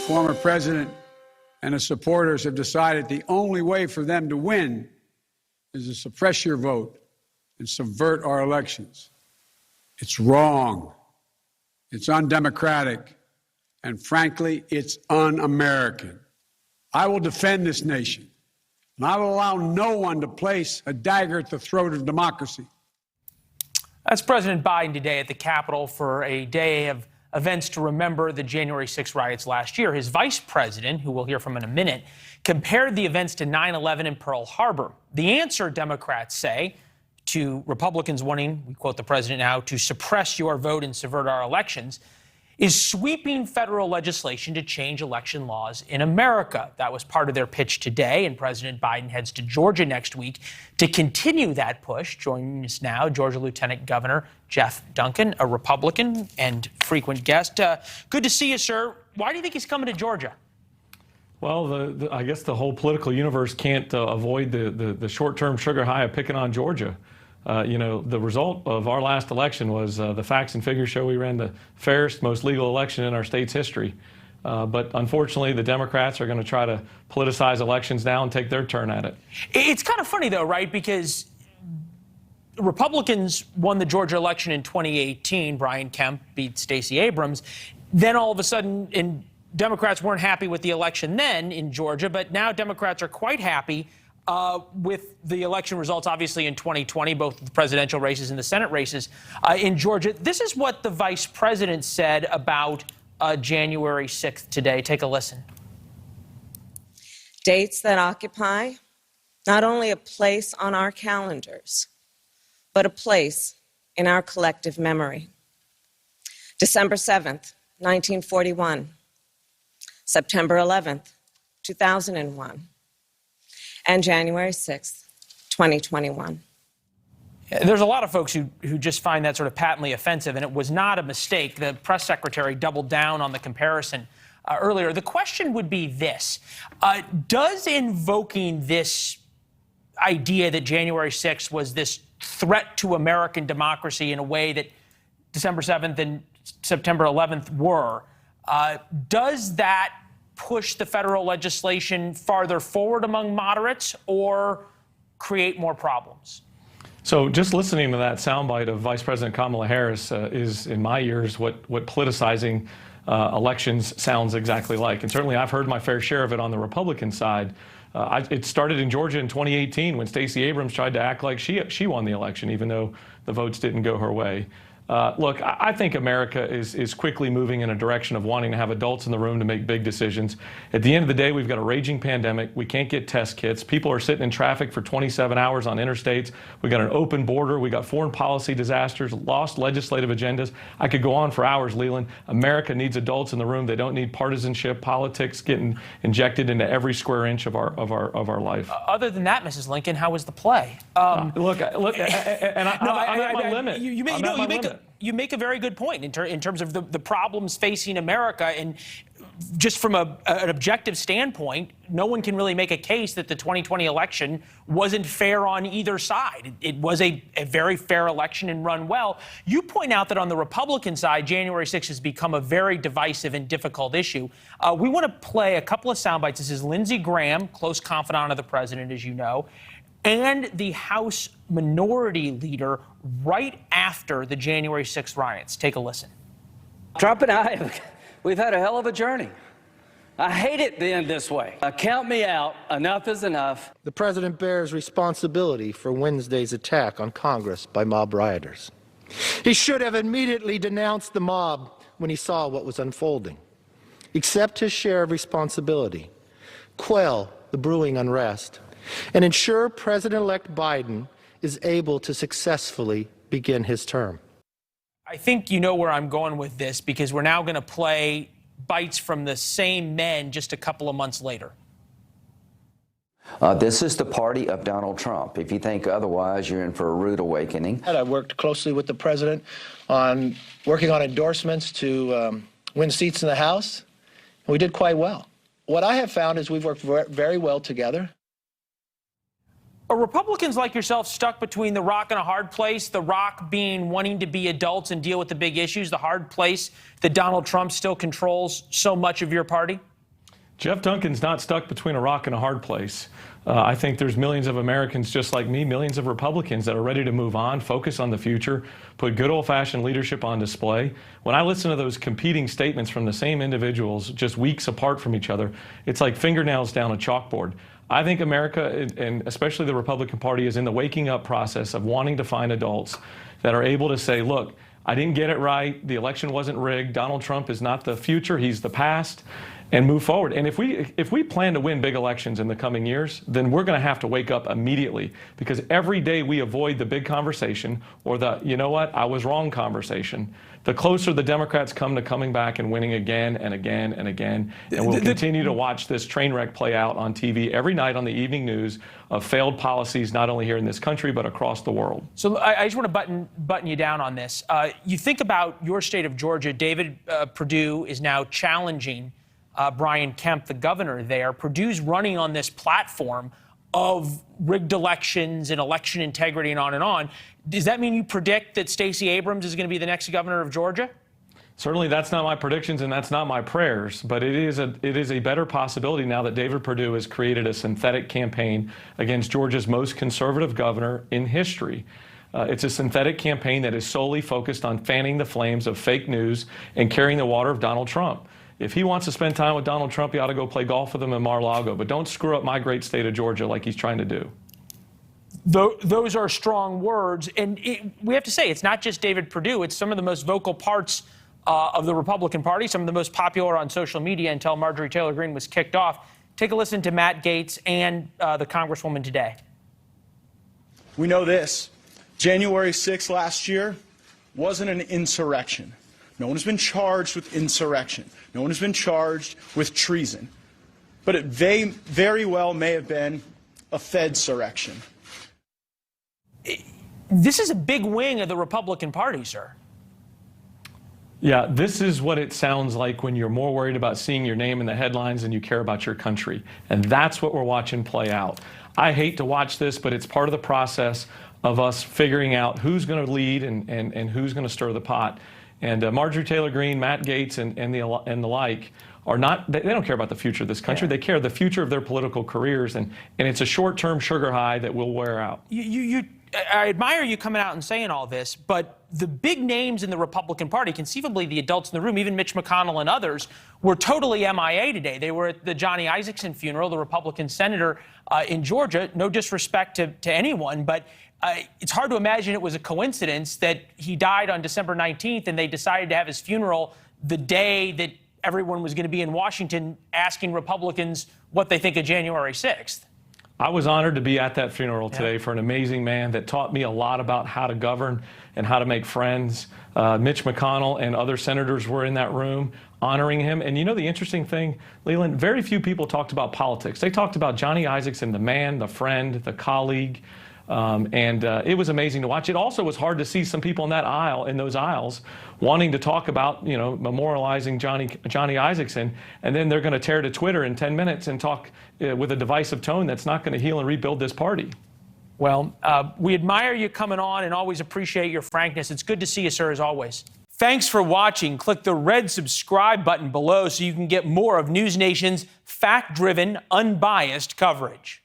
former president and his supporters have decided the only way for them to win is to suppress your vote and subvert our elections. It's wrong. It's undemocratic. And frankly, it's un-American. I will defend this nation, and I will allow no one to place a dagger at the throat of democracy. That's President Biden today at the Capitol for a day of events to remember the January 6 riots last year. His vice president, who we'll hear from in a minute, compared the events to 9/11 and Pearl Harbor. The answer, Democrats say, to Republicans wanting, we quote the president now, to suppress your vote and subvert our elections, is sweeping federal legislation to change election laws in America. That was part of their pitch today, and President Biden heads to Georgia next week to continue that push. Joining us now, Georgia Lieutenant Governor Geoff Duncan, a Republican and frequent guest. Good to see you, sir. Why do you think he's coming to Georgia? Well, I guess the whole political universe can't avoid the short-term sugar high of picking on Georgia. You know, the result of our last election was the facts and figures show we ran the fairest, most legal election in our state's history. But unfortunately, the Democrats are going to try to politicize elections now and take their turn at it. It's kind of funny, though, right? Because Republicans won the Georgia election in 2018. Brian Kemp beat Stacey Abrams. Then all of a sudden, Democrats weren't happy with the election then in Georgia, but now Democrats are quite happy with the election results, obviously, in 2020, both the presidential races and the Senate races in Georgia. This is what the vice president said about January 6th today. Take a listen. Dates that occupy not only a place on our calendars, but a place in our collective memory. December 7th, 1941. September 11th, 2001. And January 6th, 2021. There's a lot of folks who just find that sort of patently offensive, and it was not a mistake. The press secretary doubled down on the comparison earlier. The question would be this. Does invoking this idea that January 6th was this threat to American democracy in a way that December 7th and September 11th were, does that push the federal legislation farther forward among moderates or create more problems? So just listening to that soundbite of Vice President Kamala Harris is, in my ears, what politicizing elections sounds exactly like. And certainly I've heard my fair share of it on the Republican side. It started in Georgia in 2018 when Stacey Abrams tried to act like she won the election, even though the votes didn't go her way. Look, I think America is quickly moving in a direction of wanting to have adults in the room to make big decisions. At the end of the day, we've got a raging pandemic. We can't get test kits. People are sitting in traffic for 27 hours on interstates. We've got an open border. We got foreign policy disasters, lost legislative agendas. I could go on for hours, Leland. America needs adults in the room. They don't need partisanship, politics getting injected into every square inch of our life. Other than that, Mrs. Lincoln, how was the play? Look, and I'm at my limit. You make a very good point in terms of the problems facing America. And just from an objective standpoint, no one can really make a case that the 2020 election wasn't fair on either side. It was a very fair election and run well. You point out that on the Republican side, January 6th has become a very divisive and difficult issue. We want to play a couple of sound bites. This is Lindsey Graham, close confidant of the president, as you know, and the House Minority Leader right after the January 6th riots. Take a listen. Trump and I, we've had a hell of a journey. I hate it being this way. Count me out. Enough is enough. The president bears responsibility for Wednesday's attack on Congress by mob rioters. He should have immediately denounced the mob when he saw what was unfolding. Accept his share of responsibility. Quell the brewing unrest. And ensure President-elect Biden is able to successfully begin his term. I think you know where I'm going with this, because we're now going to play bites from the same men just a couple of months later. This is the party of Donald Trump. If you think otherwise, you're in for a rude awakening. I worked closely with the president on working on endorsements to win seats in the House, and we did quite well. What I have found is we've worked very well together. Are Republicans like yourself stuck between the rock and a hard place? The rock being wanting to be adults and deal with the big issues, the hard place that Donald Trump still controls so much of your party? Geoff Duncan's not stuck between a rock and a hard place. I think there's millions of Americans just like me, millions of Republicans that are ready to move on, focus on the future, put good old-fashioned leadership on display. When I listen to those competing statements from the same individuals just weeks apart from each other, it's like fingernails down a chalkboard. I think America, and especially the Republican Party, is in the waking up process of wanting to find adults that are able to say, look, I didn't get it right, the election wasn't rigged, Donald Trump is not the future, he's the past, and move forward. And if we plan to win big elections in the coming years, then we're going to have to wake up immediately, because every day we avoid the big conversation or the, you know what, I was wrong conversation, the closer the Democrats come to coming back and winning again and again and again. And we'll continue to watch this train wreck play out on TV every night on the evening news of failed policies, not only here in this country, but across the world. So I just want to button you down on this. You think about your state of Georgia. David Perdue is now challenging Brian Kemp, the governor there. Perdue's running on this platform of rigged elections and election integrity and on and on. Does that mean you predict that Stacey Abrams is going to be the next governor of Georgia? Certainly that's not my predictions and that's not my prayers, but it is a better possibility now that David Perdue has created a synthetic campaign against Georgia's most conservative governor in history. It's a synthetic campaign that is solely focused on fanning the flames of fake news and carrying the water of Donald Trump. If he wants to spend time with Donald Trump, he ought to go play golf with him in Mar-a-Lago, but don't screw up my great state of Georgia like he's trying to do. Those are strong words, and we have to say it's not just David Perdue. It's some of the most vocal parts of the Republican Party, some of the most popular on social media until Marjorie Taylor Greene was kicked off. Take a listen to Matt Gaetz and the Congresswoman today. We know this. January 6th last year wasn't an insurrection. No one has been charged with insurrection. No one has been charged with treason. But it very well may have been a Fedsurrection. This is a big wing of the Republican Party, sir. Yeah, this is what it sounds like when you're more worried about seeing your name in the headlines than you care about your country. And that's what we're watching play out. I hate to watch this, but it's part of the process of us figuring out who's going to lead and who's going to stir the pot. And Marjorie Taylor Greene, Matt Gaetz, and the like are not, they don't care about the future of this country. Yeah. They care the future of their political careers. And it's a short-term sugar high that will wear out. I admire you coming out and saying all this, but the big names in the Republican Party, conceivably the adults in the room, even Mitch McConnell and others, were totally MIA today. They were at the Johnny Isakson funeral, the Republican senator in Georgia. No disrespect to anyone, but it's hard to imagine it was a coincidence that he died on December 19th and they decided to have his funeral the day that everyone was going to be in Washington asking Republicans what they think of January 6th. I was honored to be at that funeral today for an amazing man that taught me a lot about how to govern and how to make friends. Mitch McConnell and other senators were in that room honoring him. And you know the interesting thing, Leland, very few people talked about politics. They talked about Johnny Isakson, the man, the friend, the colleague. It was amazing to watch. It also was hard to see some people in those aisles, wanting to talk about, memorializing Johnny Isakson, and then they're going to tear to Twitter in 10 minutes and talk with a divisive tone that's not going to heal and rebuild this party. Well, we admire you coming on and always appreciate your frankness. It's good to see you, sir, as always. Thanks for watching. Click the red subscribe button below so you can get more of NewsNation's fact-driven, unbiased coverage.